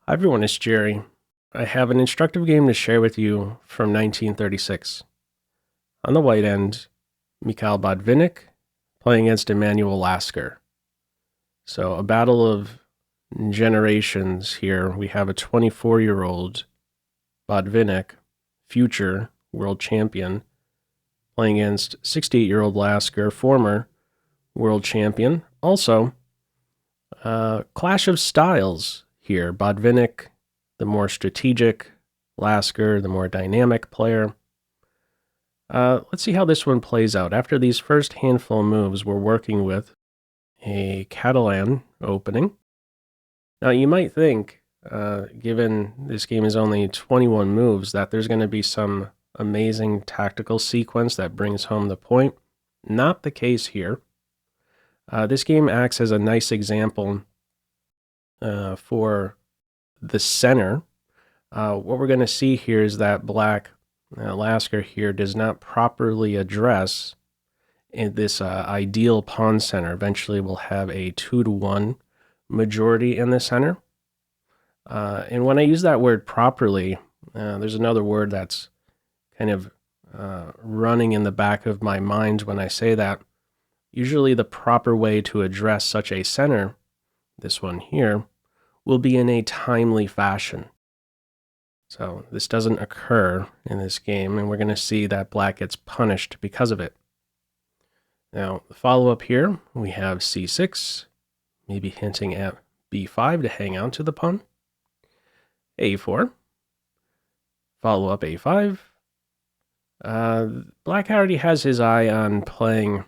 Hi everyone, it's Jerry. I have an instructive game to share with you from 1936. On the white end, Mikhail Botvinnik playing against Emmanuel Lasker. So a battle of generations here. We have a 24-year-old Botvinnik, future world champion, playing against 68-year-old Lasker, former world champion. Also, clash of styles here. Botvinnik, the more strategic, Lasker, the more dynamic player. Let's see how this one plays out. After these first handful of moves, we're working with a Catalan opening. Now, you might think, given this game is only 21 moves, that there's going to be some amazing tactical sequence that brings home the point. Not the case here. This game acts as a nice example for the center. What we're going to see here is that black Lasker here does not properly address in this ideal pawn center. Eventually we'll have a 2-to-1 majority in the center. And when I use that word properly, there's another word that's kind of running in the back of my mind when I say that. Usually the proper way to address such a center, this one here, will be in a timely fashion. So this doesn't occur in this game, and we're going to see that black gets punished because of it. Now, the follow-up here, we have c6, maybe hinting at b5 to hang on to the pawn. a4, follow up a5. Black already has his eye on playing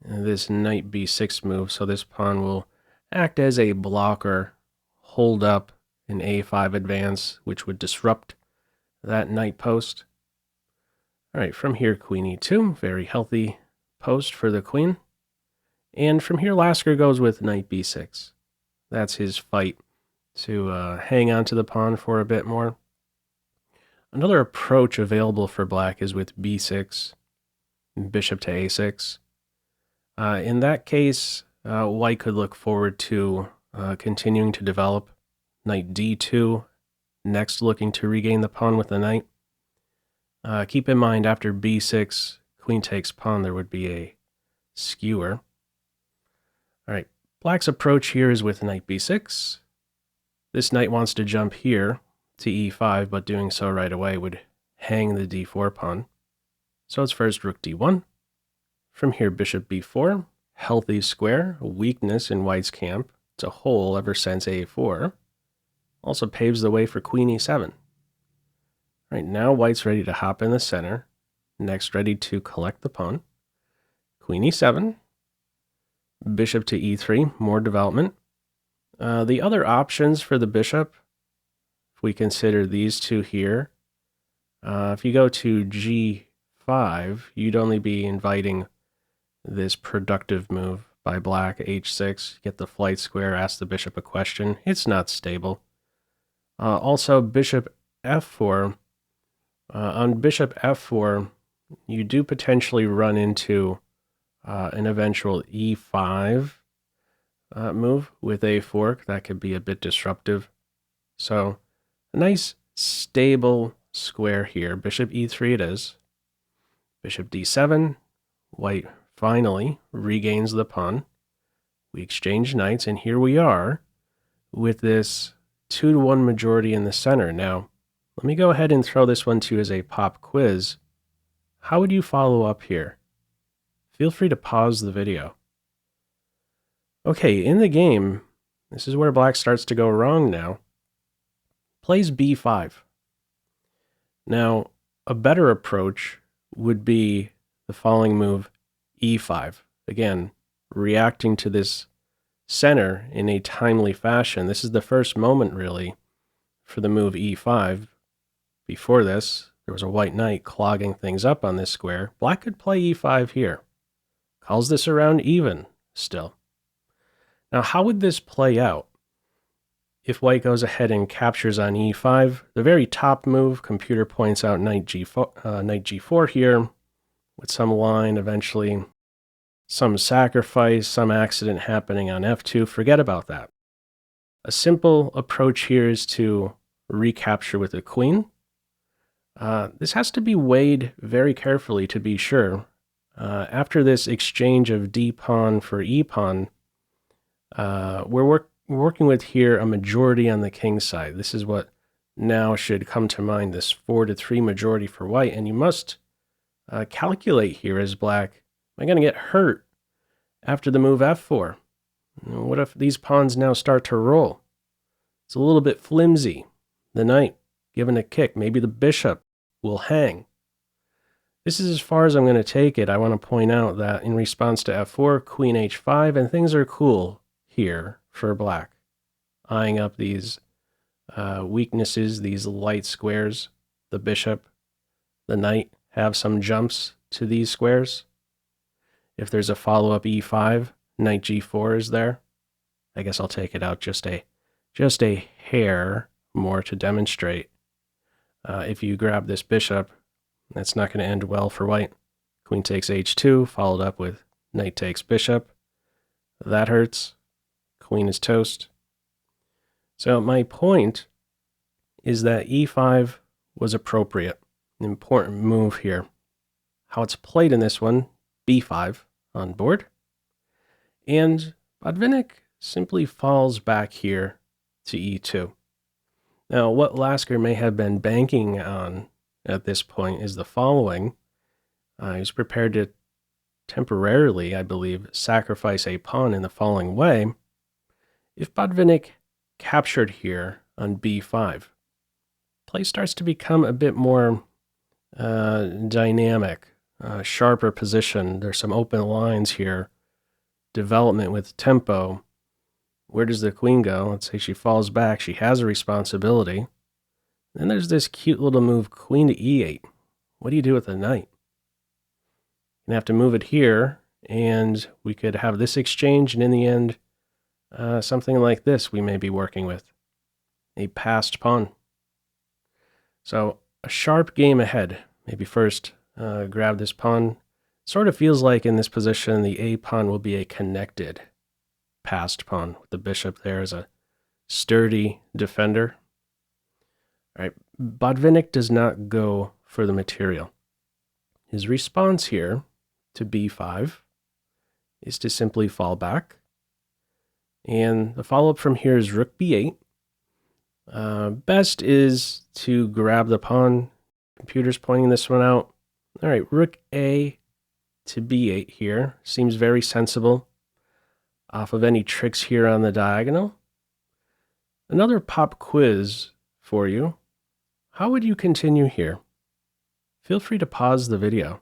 this knight b6 move, so this pawn will act as a blocker, hold up an a5 advance, which would disrupt that knight post. All right, from here, queen e2, very healthy post for the queen. And from here, Lasker goes with knight b6. That's his fight to hang on to the pawn for a bit more. Another approach available for black is with b6, bishop to a6. In that case, white could look forward to continuing to develop knight d2, next looking to regain the pawn with the knight. Keep in mind, after b6, queen takes pawn, there would be a skewer. All right, black's approach here is with knight b6. This knight wants to jump here to e5, but doing so right away would hang the d4 pawn. So it's first rook d1. From here, bishop b4, healthy square, a weakness in white's camp. It's a hole ever since a4. Also paves the way for queen e7. Right now, white's ready to hop in the center. Next, ready to collect the pawn. Queen e7. Bishop to e3, more development. The other options for the bishop, if we consider these two here, if you go to g5, you'd only be inviting this productive move by black, h6, get the flight square, ask the bishop a question. It's not stable. Also, bishop f4. On bishop f4, you do potentially run into an eventual e5 move with a fork. That could be a bit disruptive. So a nice stable square here. Bishop e3 it is. Bishop d7. White finally regains the pawn. We exchange knights, and here we are with this 2-to-1 majority in the center. Now, let me go ahead and throw this one to you as a pop quiz. How would you follow up here? Feel free to pause the video. Okay, in the game, this is where black starts to go wrong now. Plays b5. Now, a better approach would be the following move, e5. Again, reacting to this center in a timely fashion. This is the first moment, really, for the move e5. Before this, there was a white knight clogging things up on this square. Black could play e5 here. Calls this around even still. Now, how would this play out? If white goes ahead and captures on e5, the very top move, computer points out knight g4 here, with some line, eventually some sacrifice, some accident happening on f2. Forget about that. A simple approach here is to recapture with a queen. This has to be weighed very carefully to be sure. After this exchange of d pawn for e pawn, we're working with here a majority on the king side. This is what now should come to mind, this 4-3 majority for white, and you must calculate here as black, am I going to get hurt after the move f4? What if these pawns now start to roll? It's a little bit flimsy. The knight given a kick, maybe the bishop will hang. This is as far as I'm going to take it. I want to point out that in response to f4, queen h5, and things are cool here for black. Eyeing up these weaknesses, these light squares, the bishop, the knight have some jumps to these squares. If there's a follow-up e5, knight g4 is there. I guess I'll take it out just a hair more to demonstrate. If you grab this bishop, that's not going to end well for white. Queen takes h2, followed up with knight takes bishop. That hurts. Queen is toast. So my point is that e5 was appropriate. An important move here. How it's played in this one, b5 on board. And Botvinnik simply falls back here to e2. Now, what Lasker may have been banking on at this point is the following. He's prepared to temporarily, I believe, sacrifice a pawn in the following way. If Botvinnik captured here on b5, play starts to become a bit more dynamic, sharper position. There's some open lines here. Development with tempo. Where does the queen go? Let's say she falls back. She has a responsibility. Then there's this cute little move, queen to e8. What do you do with the knight? You have to move it here, and we could have this exchange, and in the end, something like this we may be working with. A passed pawn. So a sharp game ahead. Maybe first grab this pawn. Sort of feels like in this position, the a pawn will be a connected passed pawn, with the bishop there as a sturdy defender. All right, Botvinnik does not go for the material. His response here to b5 is to simply fall back. And the follow-up from here is rook b8. Best is to grab the pawn. Computer's pointing this one out. All right, rook a to b8 here. Seems very sensible. Off of any tricks here on the diagonal. Another pop quiz for you. How would you continue here? Feel free to pause the video.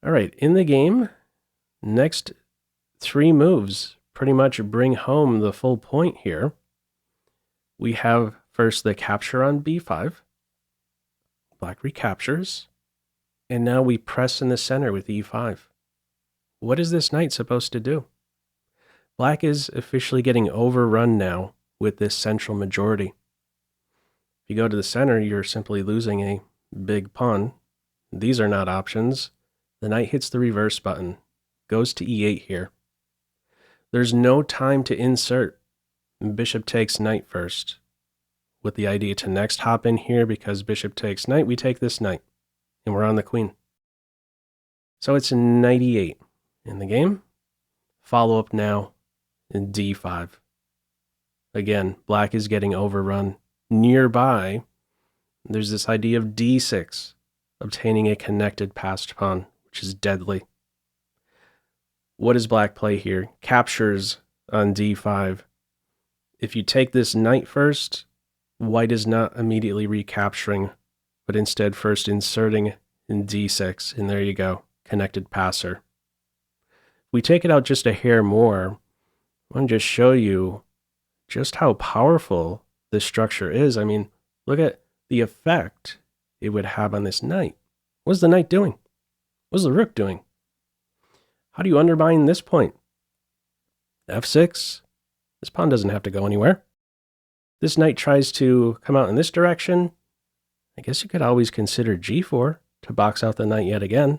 All right, in the game, next 3 moves pretty much bring home the full point here. We have first the capture on b5. Black recaptures. And now we press in the center with e5. What is this knight supposed to do? Black is officially getting overrun now with this central majority. If you go to the center, you're simply losing a big pawn. These are not options. The knight hits the reverse button, goes to e8 here. There's no time to insert. Bishop takes knight first, with the idea to next hop in here because bishop takes knight, we take this knight, and we're on the queen. So it's knight e8 in the game. Follow up now in d5. Again, black is getting overrun. Nearby, there's this idea of d6, obtaining a connected passed pawn, which is deadly. What does black play here? Captures on d5. If you take this knight first, white is not immediately recapturing, but instead first inserting in d6, and there you go, connected passer. We take it out just a hair more. I want to just show you just how powerful this structure is. I mean, look at the effect it would have on this knight. What's the knight doing? What's the rook doing? How do you undermine this point? f6. This pawn doesn't have to go anywhere. This knight tries to come out in this direction. I guess you could always consider g4 to box out the knight yet again.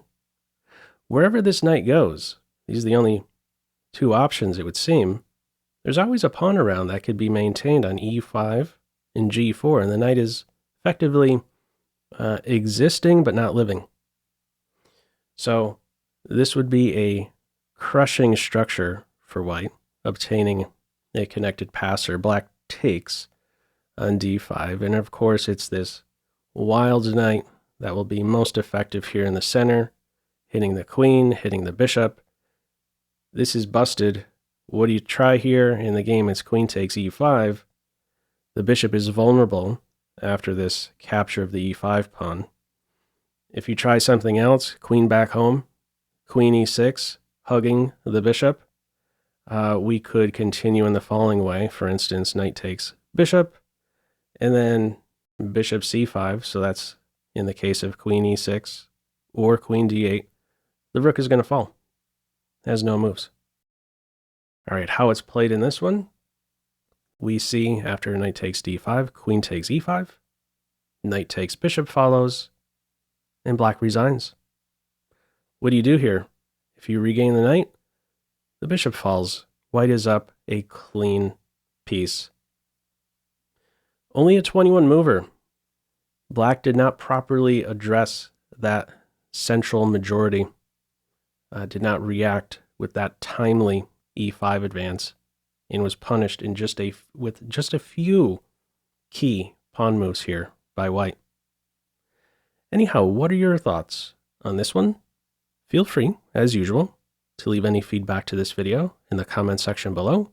Wherever this knight goes, these are the only 2 options, it would seem. there's always a pawn around that could be maintained on e5 and g4, and the knight is effectively existing but not living. So this would be a crushing structure for white, obtaining a connected passer. Black takes on d5, and of course it's this wild knight that will be most effective here in the center, hitting the queen, hitting the bishop. This is busted. What do you try here? In the game, it's queen takes e5. The bishop is vulnerable after this capture of the e5 pawn. If you try something else, queen back home, queen e6, hugging the bishop, we could continue in the following way. For instance, knight takes bishop, and then bishop c5. So that's in the case of queen e6 or queen d8. The rook is going to fall. It has no moves. All right, how it's played in this one, we see after knight takes d5, queen takes e5, knight takes bishop follows, and black resigns. What do you do here? If you regain the knight, the bishop falls. White is up a clean piece. Only a 21 mover. Black did not properly address that central majority, did not react with that timely e5 advance, and was punished in with just a few key pawn moves here by white. Anyhow, what are your thoughts on this one? Feel free, as usual, to leave any feedback to this video in the comment section below.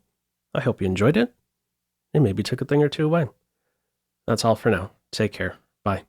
I hope you enjoyed it and maybe took a thing or two away. That's all for now. Take care. Bye.